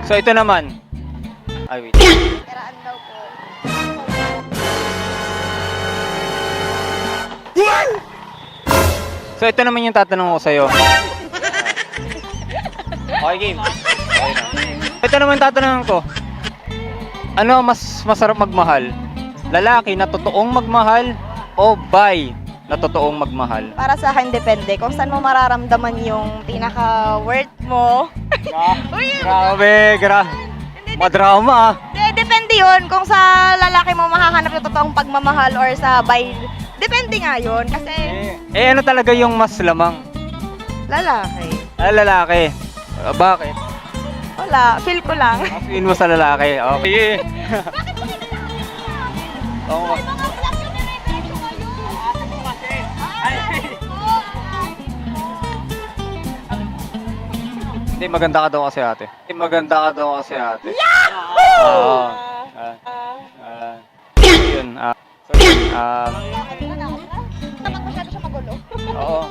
So ito naman. Ay, wait. Karaan daw po. So ito naman yung tatanong ko sa'yo. Okay, game. Okay na. Ito naman tatanungin ko. Ano mas masarap magmahal? Lalaki na totoong magmahal o bi na totoong magmahal? Para sa akin, depende. Kung saan mo mararamdaman yung pinaka-worth mo. Uy, Grabe. Madrama ah. depende yun kung sa lalaki mo makahanap yung totoong pagmamahal or sa bi. Depende nga yun. Kasi Ano talaga yung mas lamang? lalaki. Lalaki. Bakit? Wala. Feel ko lang. Masuin mo sa lalaki. Okay. Oo. Hindi, maganda ka daw kasi ate. Maganda ka daw kasi ate. Yahoo! Oo. Yun. So, yun. Kapag masyado siya magulo. Oo.